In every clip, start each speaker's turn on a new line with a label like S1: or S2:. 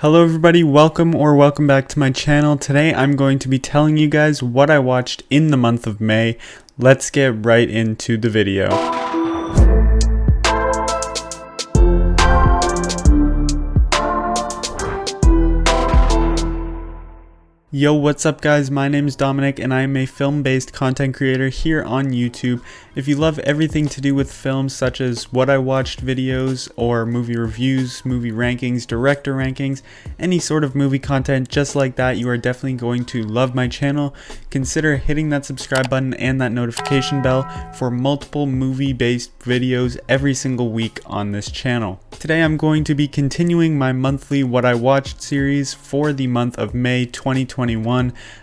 S1: Hello everybody, welcome back to my channel. Today I'm going to be telling you guys what I watched in the month of May. Let's get right into the video. Yo, what's up guys? My name is Dominic and I am a film-based content creator here on YouTube. If you love everything to do with films such as what I watched videos or movie reviews, movie rankings, director rankings, any sort of movie content just like that, you are definitely going to love my channel. Consider hitting that subscribe button and that notification bell for multiple movie-based videos every single week on this channel. Today I'm going to be continuing my monthly What I Watched series for the month of May 2021.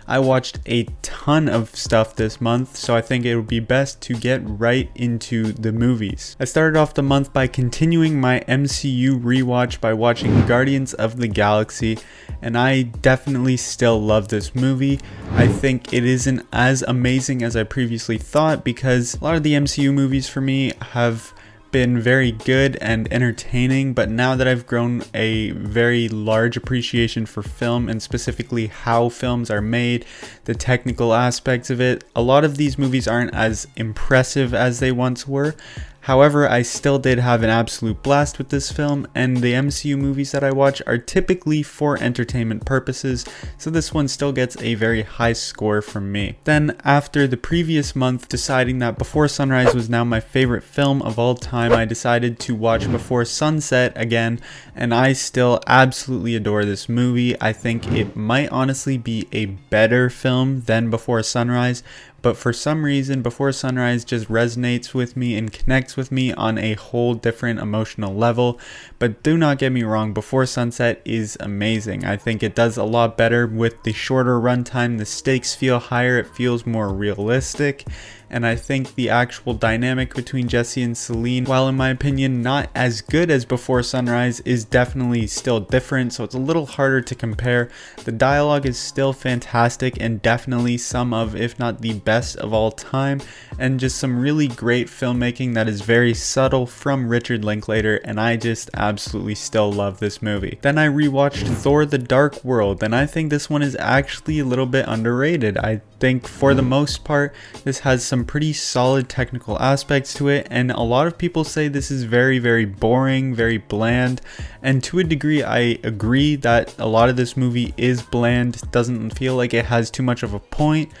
S1: I watched a ton of stuff this month, so I think it would be best to get right into the movies. I started off the month by continuing my MCU rewatch by watching Guardians of the Galaxy, and I definitely still love this movie. I think it isn't as amazing as I previously thought because a lot of the MCU movies for me have been very good and entertaining, but now that I've grown a very large appreciation for film and specifically how films are made, the technical aspects of it, a lot of these movies aren't as impressive as they once were. However, I still did have an absolute blast with this film, and the MCU movies that I watch are typically for entertainment purposes, so this one still gets a very high score from me. Then, after the previous month deciding that Before Sunrise was now my favorite film of all time, I decided to watch Before Sunset again, and I still absolutely adore this movie. I think it might honestly be a better film than Before Sunrise, but for some reason Before Sunrise just resonates with me and connects with me on a whole different emotional level. But do not get me wrong, Before Sunset is amazing. I think it does a lot better with the shorter runtime. The stakes feel higher, it feels more realistic, and I think the actual dynamic between Jesse and Celine, while in my opinion not as good as Before Sunrise, is definitely still different, so it's a little harder to compare. The dialogue is still fantastic and definitely some of, if not the best of all time, and just some really great filmmaking that is very subtle from Richard Linklater, and I just absolutely still love this movie. Then I rewatched Thor: The Dark World, and I think this one is actually a little bit underrated. I think for the most part this has some pretty solid technical aspects to it, and a lot of people say this is very boring, very bland, and to a degree I agree that a lot of this movie is bland, doesn't feel like it has too much of a point,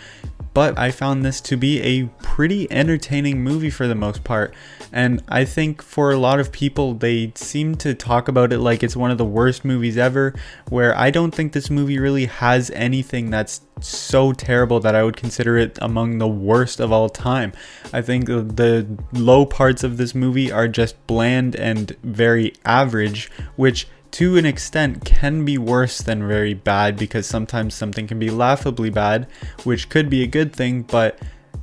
S1: but I found this to be a pretty entertaining movie for the most part. And I think for a lot of people, they seem to talk about it like it's one of the worst movies ever, where I don't think this movie really has anything that's so terrible that I would consider it among the worst of all time. I think the low parts of this movie are just bland and very average, which to an extent can be worse than very bad, because sometimes something can be laughably bad, which could be a good thing, but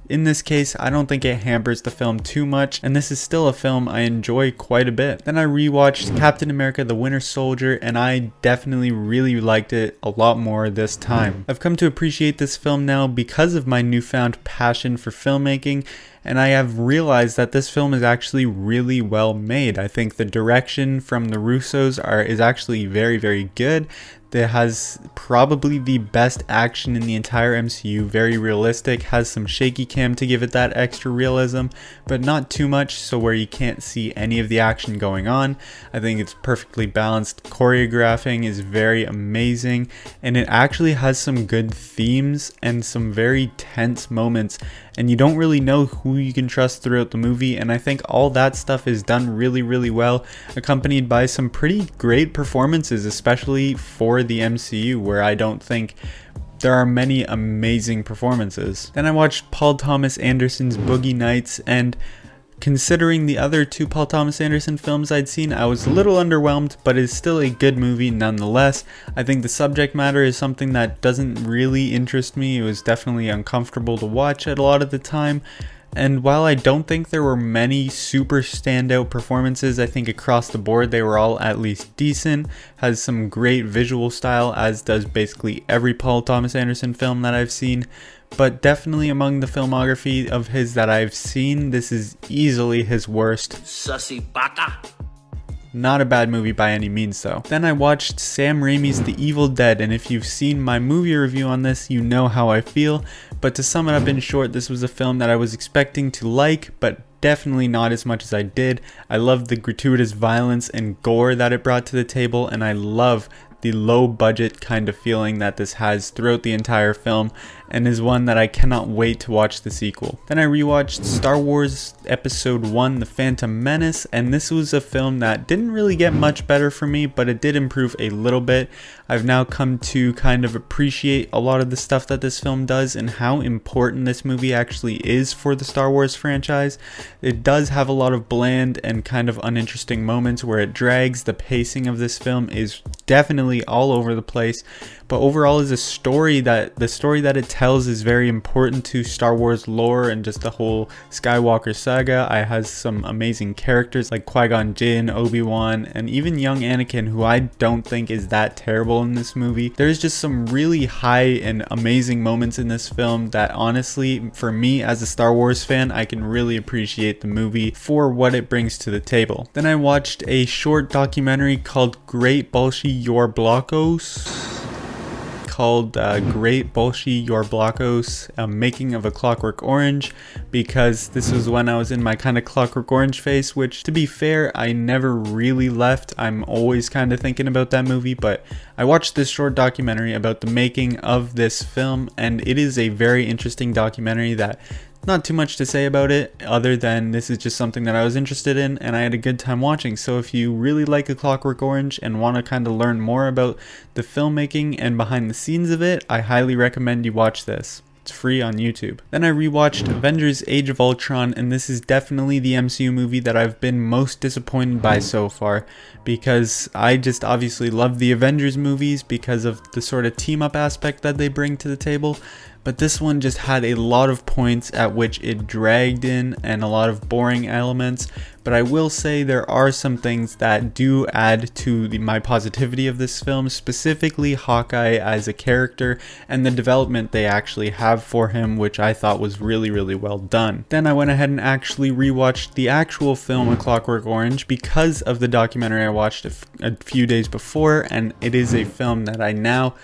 S1: in this case, I don't think it hampers the film too much, and this is still a film I enjoy quite a bit. Then I rewatched Captain America: The Winter Soldier, and I definitely really liked it a lot more this time. I've come to appreciate this film now because of my newfound passion for filmmaking, and I have realized that this film is actually really well made. I think the direction from the Russos is actually very good. It has probably the best action in the entire MCU, very realistic, has some shaky cam to give it that extra realism, but not too much so where you can't see any of the action going on. I think it's perfectly balanced. Choreographing is very amazing, and it actually has some good themes and some very tense moments, and you don't really know who you can trust throughout the movie, and I think all that stuff is done really well, accompanied by some pretty great performances, especially for the MCU, where I don't think there are many amazing performances. Then I watched Paul Thomas Anderson's Boogie Nights, and considering the other two Paul Thomas Anderson films I'd seen, I was a little underwhelmed, but it's still a good movie nonetheless. I think the subject matter is something that doesn't really interest me. It was definitely uncomfortable to watch at a lot of the time. And while I don't think there were many super standout performances, I think across the board they were all at least decent. Has some great visual style, as does basically every Paul Thomas Anderson film that I've seen. But definitely among the filmography of his that I've seen, this is easily his worst.
S2: Sussy baka.
S1: Not a bad movie by any means though. Then I watched Sam Raimi's The Evil Dead, and if you've seen my movie review on this, you know how I feel. But to sum it up in short, this was a film that I was expecting to like, but definitely not as much as I did. I love the gratuitous violence and gore that it brought to the table, and I love the low budget kind of feeling that this has throughout the entire film, and is one that I cannot wait to watch the sequel. Then I rewatched Star Wars Episode 1, The Phantom Menace, and this was a film that didn't really get much better for me, but it did improve a little bit. I've now come to kind of appreciate a lot of the stuff that this film does and how important this movie actually is for the Star Wars franchise. It does have a lot of bland and kind of uninteresting moments where it drags. The pacing of this film is definitely all over the place, but overall is the story that it tells is very important to Star Wars lore and just the whole Skywalker saga. It has some amazing characters like Qui-Gon Jinn, Obi-Wan, and even young Anakin, who I don't think is that terrible in this movie. There's just some really high and amazing moments in this film that honestly, for me as a Star Wars fan, I can really appreciate the movie for what it brings to the table. Then I watched a short documentary called Great Bolshi Your Blockos. Great Bolshi Your Blockos, Making of a Clockwork Orange, because this was when I was in my kind of Clockwork Orange phase, which to be fair, I never really left. I'm always kind of thinking about that movie, but I watched this short documentary about the making of this film, and it is a very interesting documentary that not too much to say about it other than this is just something that I was interested in and I had a good time watching. So if you really like A Clockwork Orange and want to kind of learn more about the filmmaking and behind the scenes of it, I highly recommend you watch this. It's free on YouTube. Then I rewatched Avengers Age of Ultron, and this is definitely the MCU movie that I've been most disappointed by so far, because I just obviously love the Avengers movies because of the sort of team up aspect that they bring to the table. But this one just had a lot of points at which it dragged in and a lot of boring elements. But I will say there are some things that do add to my positivity of this film, specifically Hawkeye as a character and the development they actually have for him, which I thought was really, really well done. Then I went ahead and actually rewatched the actual film A Clockwork Orange because of the documentary I watched a few days before, and it is a film that I now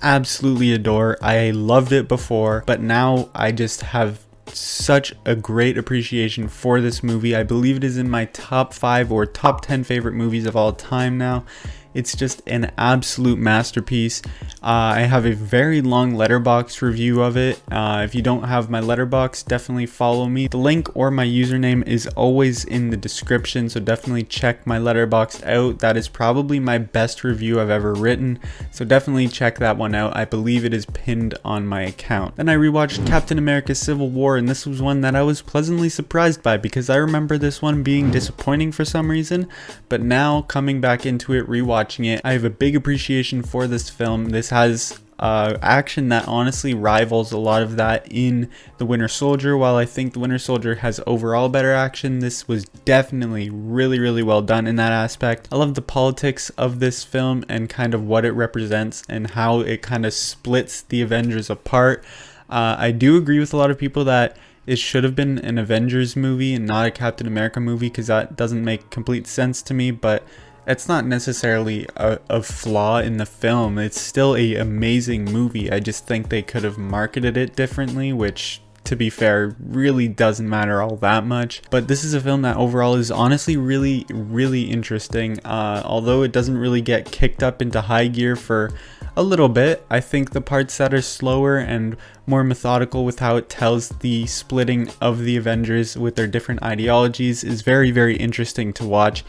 S1: absolutely adore. I loved it before, but now I just have such a great appreciation for this movie. I believe it is in my top 5 or top 10 favorite movies of all time now. It's just an absolute masterpiece. I have a very long Letterboxd review of it. If you don't have my Letterboxd, definitely follow me. The link or my username is always in the description, so definitely check my Letterboxd out. That is probably my best review I've ever written, so definitely check that one out. I believe it is pinned on my account. Then I rewatched Captain America Civil War, and this was one that I was pleasantly surprised by because I remember this one being disappointing for some reason, but now coming back into it, rewatching it, I have a big appreciation for this film. This has action that honestly rivals a lot of that in The Winter Soldier. While I think The Winter Soldier has overall better action, this was definitely really, really well done in that aspect. I love the politics of this film and kind of what it represents and how it kind of splits the Avengers apart. I do agree with a lot of people that it should have been an Avengers movie and not a Captain America movie, because that doesn't make complete sense to me, but it's not necessarily a flaw in the film. It's still an amazing movie. I just think they could have marketed it differently, which, to be fair, really doesn't matter all that much. But this is a film that overall is honestly really, really interesting. Although it doesn't really get kicked up into high gear for a little bit, I think the parts that are slower and more methodical with how it tells the splitting of the Avengers with their different ideologies is very, very interesting to watch.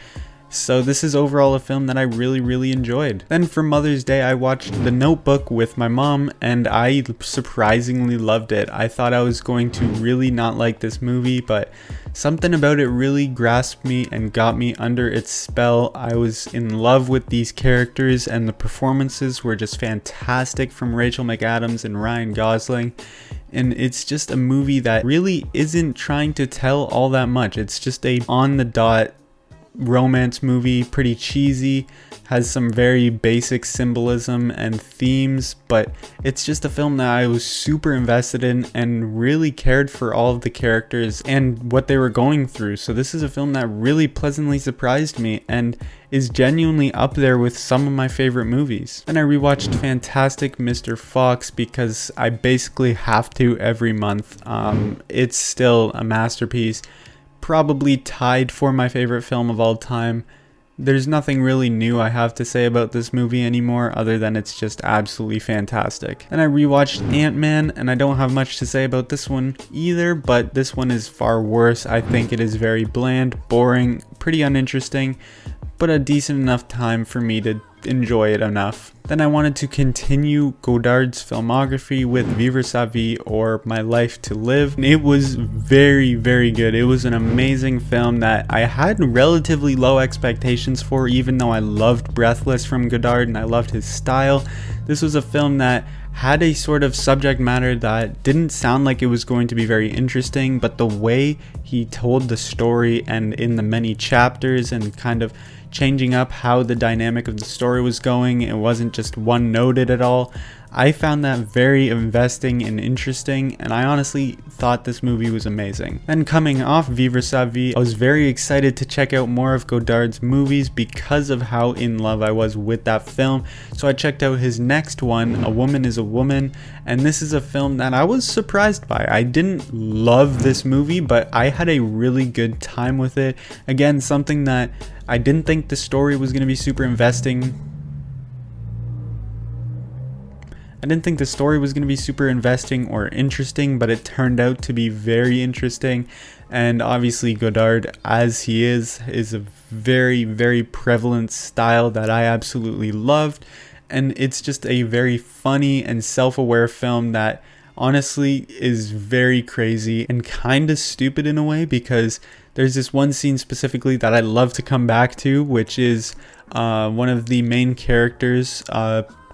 S1: So this is overall a film that I really, really enjoyed. Then for Mother's Day, I watched The Notebook with my mom, and I surprisingly loved it. I thought I was going to really not like this movie, but something about it really grasped me and got me under its spell. I was in love with these characters, and the performances were just fantastic from Rachel McAdams and Ryan Gosling. And it's just a movie that really isn't trying to tell all that much. It's just a on-the-dot romance movie, pretty cheesy, has some very basic symbolism and themes, but it's just a film that I was super invested in and really cared for all of the characters and what they were going through. So this is a film that really pleasantly surprised me and is genuinely up there with some of my favorite movies. And I rewatched Fantastic Mr. Fox because I basically have to every month. It's still a masterpiece, probably tied for my favorite film of all time. There's nothing really new I have to say about this movie anymore other than it's just absolutely fantastic. And I rewatched AntMan, and I don't have much to say about this one either, but this one is far worse. I think it is very bland, boring, pretty uninteresting, but a decent enough time for me to enjoy it enough. Then I wanted to continue Godard's filmography with Vivre sa vie, or My Life to Live. It was very, very good. It was an amazing film that I had relatively low expectations for, even though I loved Breathless from Godard and I loved his style. This was a film that had a sort of subject matter that didn't sound like it was going to be very interesting, but the way he told the story and in the many chapters and kind of changing up how the dynamic of the story was going, it wasn't just one noted at all. I found that very investing and interesting, and I honestly thought this movie was amazing. Then coming off Vivre sa vie, I was very excited to check out more of Godard's movies because of how in love I was with that film. So I checked out his next one, A Woman is a Woman, and this is a film that I was surprised by. I didn't love this movie, but I had a really good time with it. Again, something that I didn't think the story was going to be super investing. I didn't think the story was going to be super investing or interesting, but it turned out to be very interesting. And obviously Godard, as he is a very, very prevalent style that I absolutely loved. And it's just a very funny and self-aware film that honestly is very crazy and kind of stupid in a way, because there's this one scene specifically that I love to come back to, which is one of the main characters,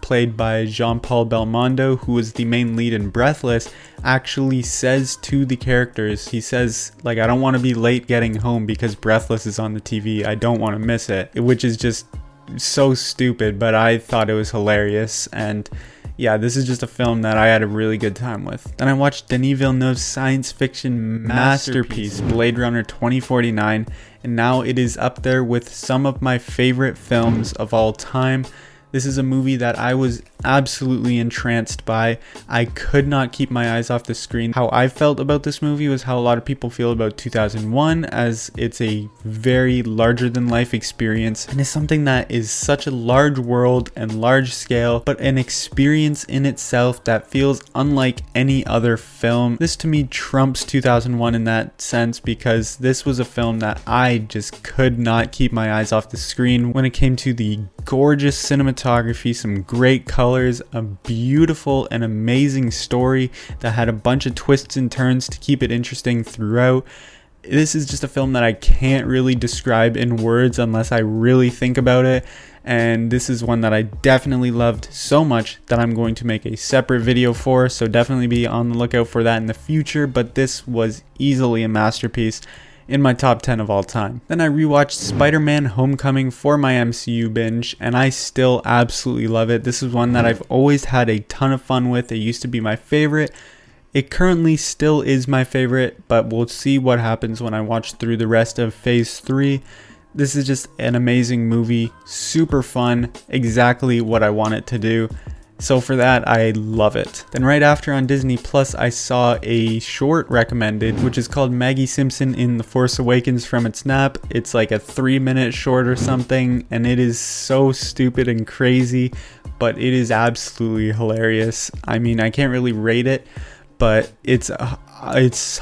S1: played by Jean-Paul Belmondo, who is the main lead in Breathless, actually says to the characters, he says, like, I don't want to be late getting home because Breathless is on the TV, I don't want to miss it, which is just so stupid, but I thought it was hilarious. And yeah, this is just a film that I had a really good time with. Then I watched Denis Villeneuve's science fiction masterpiece, Blade Runner 2049, and now it is up there with some of my favorite films of all time. This is a movie that I was absolutely entranced by. I could not keep my eyes off the screen. How I felt about this movie was how a lot of people feel about 2001, as it's a very larger than life experience and is something that is such a large world and large scale, but an experience in itself that feels unlike any other film. This to me trumps 2001 in that sense, because this was a film that I just could not keep my eyes off the screen when it came to the gorgeous cinematography, some great colors, a beautiful and amazing story that had a bunch of twists and turns to keep it interesting throughout. This is just a film that I can't really describe in words unless I really think about it, and this is one that I definitely loved so much that I'm going to make a separate video for, so definitely be on the lookout for that in the future. But this was easily a masterpiece, in my top 10 of all time. Then I rewatched SpiderMan Homecoming for my MCU binge, and I still absolutely love it. This is one that I've always had a ton of fun with. It used to be my favorite. It currently still is my favorite, but we'll see what happens when I watch through the rest of Phase 3. This is just an amazing movie, super fun, exactly what I want it to do. So for that, I love it. Then right after on Disney Plus, I saw a short recommended, which is called Maggie Simpson in The Force Awakens from its nap. It's like a 3-minute short or something, and it is so stupid and crazy, but it is absolutely hilarious. I mean, I can't really rate it, but it's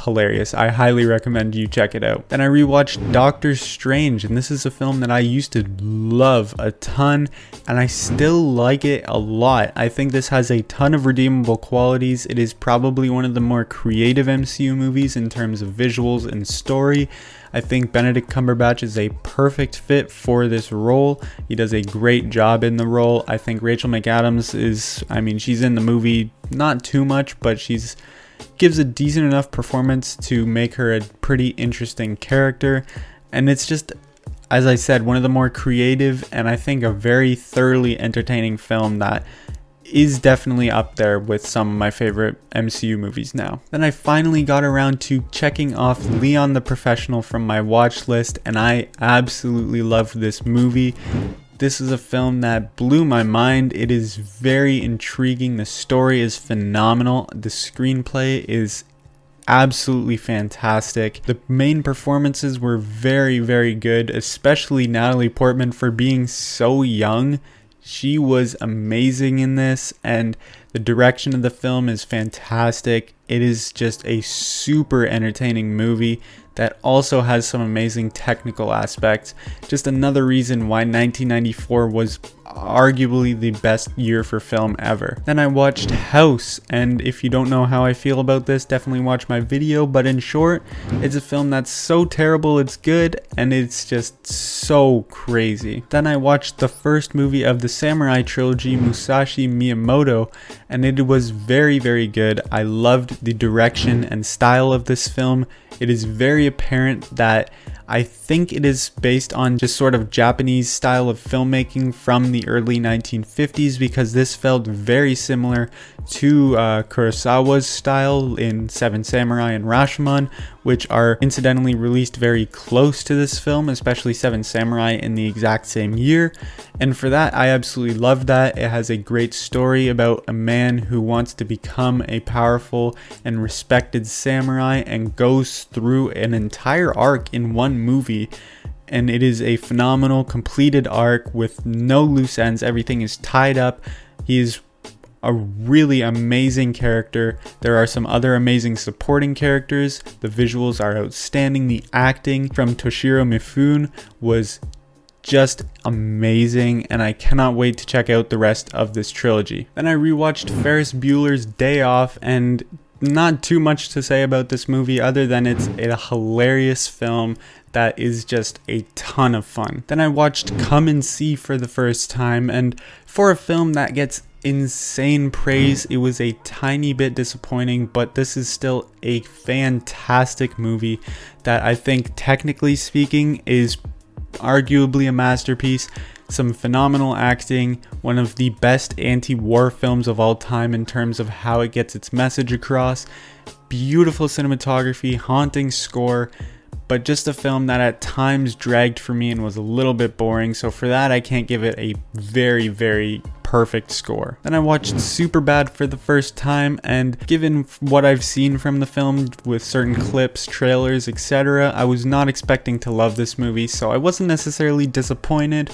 S1: hilarious. I highly recommend you check it out. Then I rewatched Doctor Strange, and this is a film that I used to love a ton, and I still like it a lot. I think this has a ton of redeemable qualities. It is probably one of the more creative MCU movies in terms of visuals and story. I think Benedict Cumberbatch is a perfect fit for this role. He does a great job in the role. I think Rachel McAdams is, I mean, she's in the movie not too much, but gives a decent enough performance to make her a pretty interesting character. And it's just as I said, one of the more creative and I think a very thoroughly entertaining film that is definitely up there with some of my favorite MCU movies now. Then I finally got around to checking off Leon the Professional from my watch list, and I absolutely loved this movie. This is a film that blew my mind. It is very intriguing. The story is phenomenal. The screenplay is absolutely fantastic. The main performances were very, very good, especially Natalie Portman for being so young. She was amazing in this, and the direction of the film is fantastic. It is just a super entertaining movie that also has some amazing technical aspects. Just another reason why 1994 was arguably the best year for film ever. Then I watched House, and if you don't know how I feel about this, definitely watch my video, but in short, it's a film that's so terrible it's good, and it's just so crazy. Then I watched the first movie of the samurai trilogy, Musashi Miyamoto, and it was very, very good. I loved the direction and style of this film. It is very apparent that I think it is based on just sort of Japanese style of filmmaking from the early 1950s, because this felt very similar to Kurosawa's style in Seven Samurai and Rashomon, which are incidentally released very close to this film, especially Seven Samurai in the exact same year. And for that, I absolutely love that. It has a great story about a man who wants to become a powerful and respected samurai and goes through an entire arc in one movie. And it is a phenomenal completed arc with no loose ends. Everything is tied up. He is a really amazing character. There are some other amazing supporting characters. The visuals are outstanding. The acting from Toshiro Mifune was just amazing, and I cannot wait to check out the rest of this trilogy. Then I rewatched Ferris Bueller's Day Off, and not too much to say about this movie other than it's a hilarious film that is just a ton of fun. Then I watched Come and See for the first time, and for a film that gets insane praise, it was a tiny bit disappointing, but this is still a fantastic movie that I think, technically speaking, is arguably a masterpiece. Some phenomenal acting, one of the best anti-war films of all time in terms of how it gets its message across, beautiful cinematography, haunting score, but just a film that at times dragged for me and was a little bit boring, so for that I can't give it a very, very perfect score. Then I watched Superbad for the first time, and given what I've seen from the film with certain clips, trailers, etc., I was not expecting to love this movie, so I wasn't necessarily disappointed.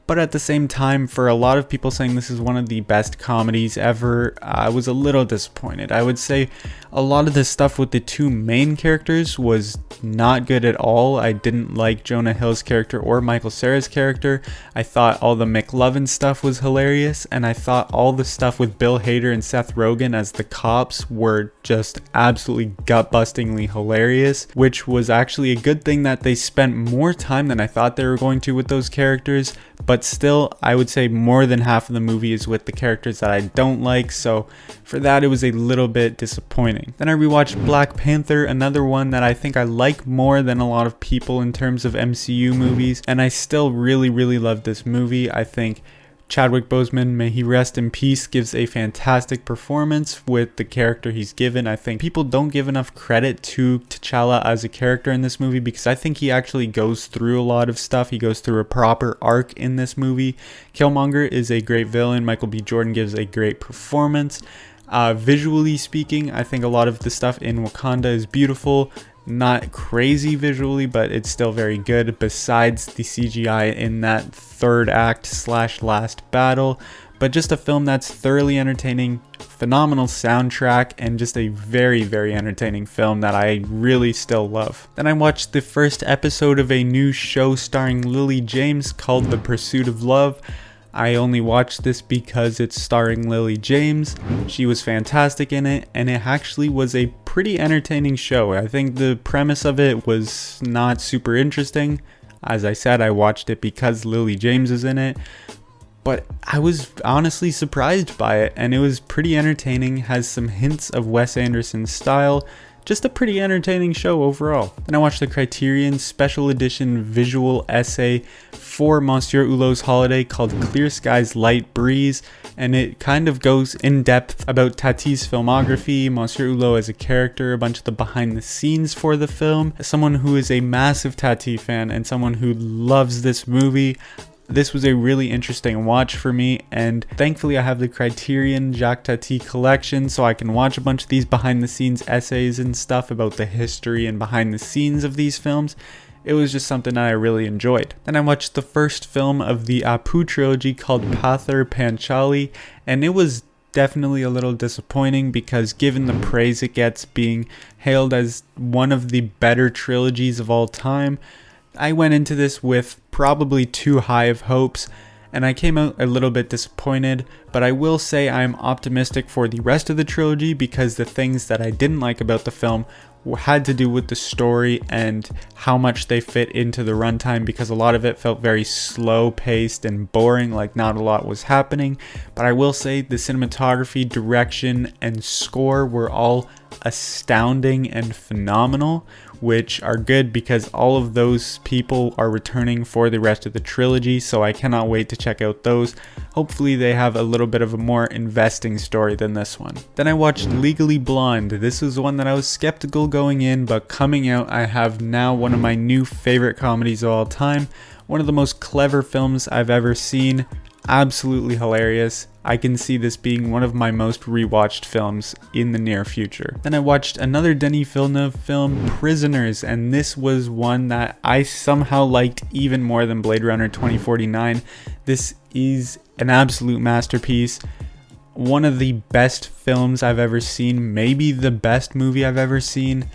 S1: But at the same time, for a lot of people saying this is one of the best comedies ever, I was a little disappointed. I would say a lot of the stuff with the two main characters was not good at all. I didn't like Jonah Hill's character or Michael Cera's character. I thought all the McLovin stuff was hilarious, and I thought all the stuff with Bill Hader and Seth Rogen as the cops were just absolutely gut-bustingly hilarious, which was actually a good thing that they spent more time than I thought they were going to with those characters. But still, I would say more than half of the movie is with the characters that I don't like, so for that it was a little bit disappointing. Then I rewatched Black Panther, another one that I think I like more than a lot of people in terms of MCU movies, and I still really, really love this movie. I think Chadwick Boseman, may he rest in peace, gives a fantastic performance with the character he's given. I think people don't give enough credit to T'Challa as a character in this movie, because I think he actually goes through a lot of stuff. He goes through a proper arc in this movie. Killmonger is a great villain. Michael B. Jordan gives a great performance. Visually speaking, I think a lot of the stuff in Wakanda is beautiful. Not crazy visually, but it's still very good, besides the CGI in that third act / last battle. But just a film that's thoroughly entertaining, phenomenal soundtrack, and just a very, very entertaining film that I really still love. Then I watched the first episode of a new show starring Lily James called The Pursuit of Love. I only watched this because it's starring Lily James. She was fantastic in it, and it actually was a pretty entertaining show. I think the premise of it was not super interesting. As I said, I watched it because Lily James is in it, but I was honestly surprised by it, and it was pretty entertaining. Has some hints of Wes Anderson's style, just a pretty entertaining show overall. Then I watched the Criterion Special Edition visual essay for Monsieur Hulot's holiday called Clear Skies Light Breeze, and it kind of goes in depth about Tati's filmography, Monsieur Hulot as a character, a bunch of the behind the scenes for the film. As someone who is a massive Tati fan and someone who loves this movie, this was a really interesting watch for me, and thankfully I have the Criterion Jacques Tati collection, so I can watch a bunch of these behind the scenes essays and stuff about the history and behind the scenes of these films. It was just something that I really enjoyed. Then I watched the first film of the Apu trilogy called Panther Panchali, and it was definitely a little disappointing because given the praise it gets, being hailed as one of the better trilogies of all time, I went into this with probably too high of hopes, and I came out a little bit disappointed, but I will say I'm optimistic for the rest of the trilogy because the things that I didn't like about the film had to do with the story and how much they fit into the runtime, because a lot of it felt very slow paced and boring, like not a lot was happening. But I will say the cinematography, direction, and score were all astounding and phenomenal, which are good because all of those people are returning for the rest of the trilogy, so I cannot wait to check out those. Hopefully they have a little bit of a more investing story than this one. Then I watched Legally Blonde. This was one that I was skeptical going in, but coming out I have now one of my new favorite comedies of all time. One of the most clever films I've ever seen. Absolutely hilarious. I can see this being one of my most rewatched films in the near future. Then I watched another Denis Villeneuve film, Prisoners, and this was one that I somehow liked even more than Blade Runner 2049. This is an absolute masterpiece. One of the best films I've ever seen, maybe the best movie I've ever seen.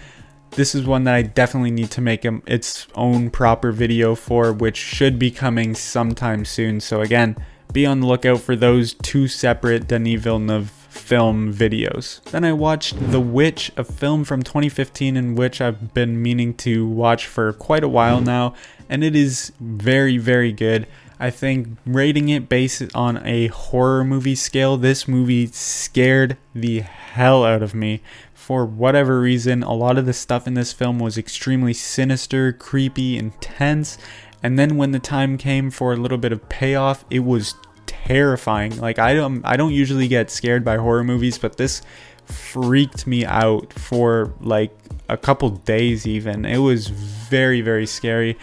S1: This is one that I definitely need to make its own proper video for, which should be coming sometime soon. So again, be on the lookout for those two separate Denis Villeneuve film videos. Then I watched The Witch, a film from 2015 in which I've been meaning to watch for quite a while now, and it is very, very good. I think rating it based on a horror movie scale, this movie scared the hell out of me. For whatever reason, a lot of the stuff in this film was extremely sinister, creepy, intense, and then when the time came for a little bit of payoff, it was terrifying. Like I don't usually get scared by horror movies, but this freaked me out for like a couple days even. It was very, very scary.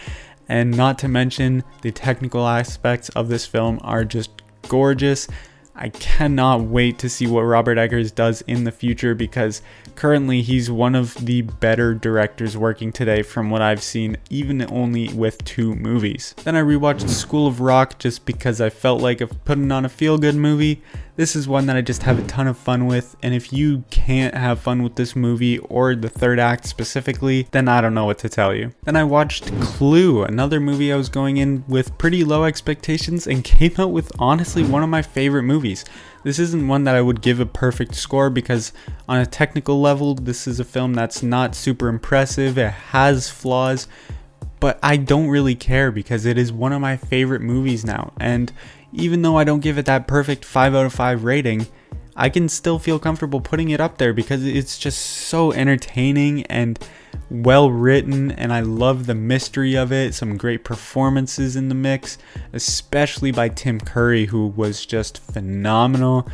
S1: And not to mention, the technical aspects of this film are just gorgeous. I cannot wait to see what Robert Eggers does in the future, because currently he's one of the better directors working today from what I've seen, even only with 2 movies. Then I rewatched School of Rock just because I felt like putting on a feel-good movie. This is one that I just have a ton of fun with, and if you can't have fun with this movie or the third act specifically, then I don't know what to tell you. Then I watched Clue, another movie I was going in with pretty low expectations and came out with honestly one of my favorite movies. This isn't one that I would give a perfect score because on a technical level, this is a film that's not super impressive. It has flaws, but I don't really care because it is one of my favorite movies now. And even though I don't give it that perfect 5 out of 5 rating, I can still feel comfortable putting it up there because it's just so entertaining and well written, and I love the mystery of it. Some great performances in the mix, especially by Tim Curry, who was just phenomenal.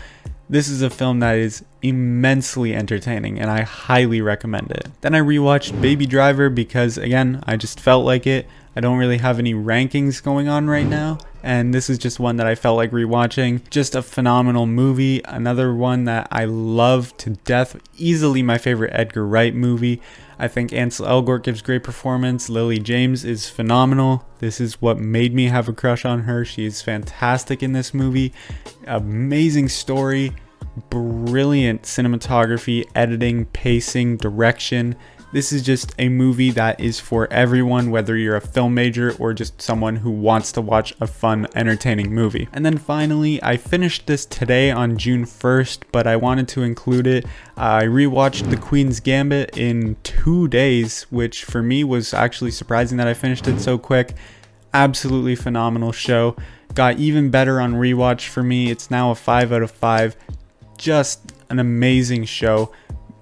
S1: This is a film that is immensely entertaining and I highly recommend it. Then I rewatched Baby Driver because again, I just felt like it. I don't really have any rankings going on right now, and this is just one that I felt like rewatching. Just a phenomenal movie. Another one that I love to death. Easily my favorite Edgar Wright movie. I think Ansel Elgort gives great performance. Lily James is phenomenal. This is what made me have a crush on her. She is fantastic in this movie. Amazing story, brilliant cinematography, editing, pacing, direction. This is just a movie that is for everyone, whether you're a film major or just someone who wants to watch a fun, entertaining movie. And then finally, I finished this today on June 1st, but I wanted to include it. I rewatched The Queen's Gambit in 2 days, which for me was actually surprising that I finished it so quick. Absolutely phenomenal show. Got even better on rewatch for me. It's now a 5 out of 5. Just an amazing show.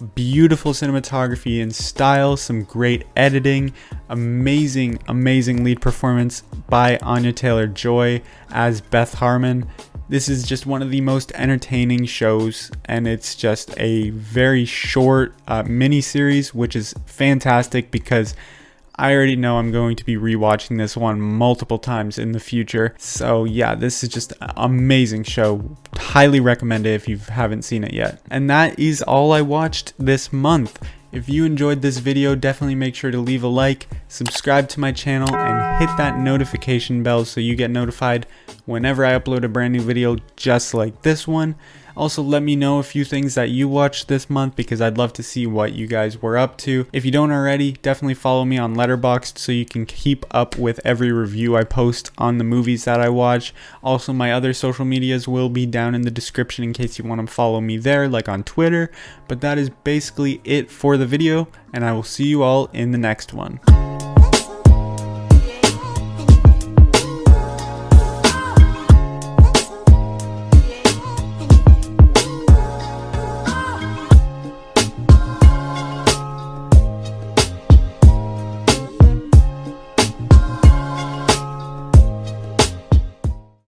S1: beautiful cinematography and style, some great editing, amazing lead performance by Anya Taylor-Joy as Beth Harmon. This is just one of the most entertaining shows, and it's just a very short mini series, which is fantastic because I already know I'm going to be rewatching this one multiple times in the future. So yeah, this is just an amazing show. Highly recommend it if you haven't seen it yet. And that is all I watched this month. If you enjoyed this video, definitely make sure to leave a like, subscribe to my channel, and hit that notification bell so you get notified whenever I upload a brand new video just like this one. Also, let me know a few things that you watched this month because I'd love to see what you guys were up to. If you don't already, definitely follow me on Letterboxd so you can keep up with every review I post on the movies that I watch. Also, my other social medias will be down in the description in case you want to follow me there, like on Twitter. But that is basically it for the video, and I will see you all in the next one.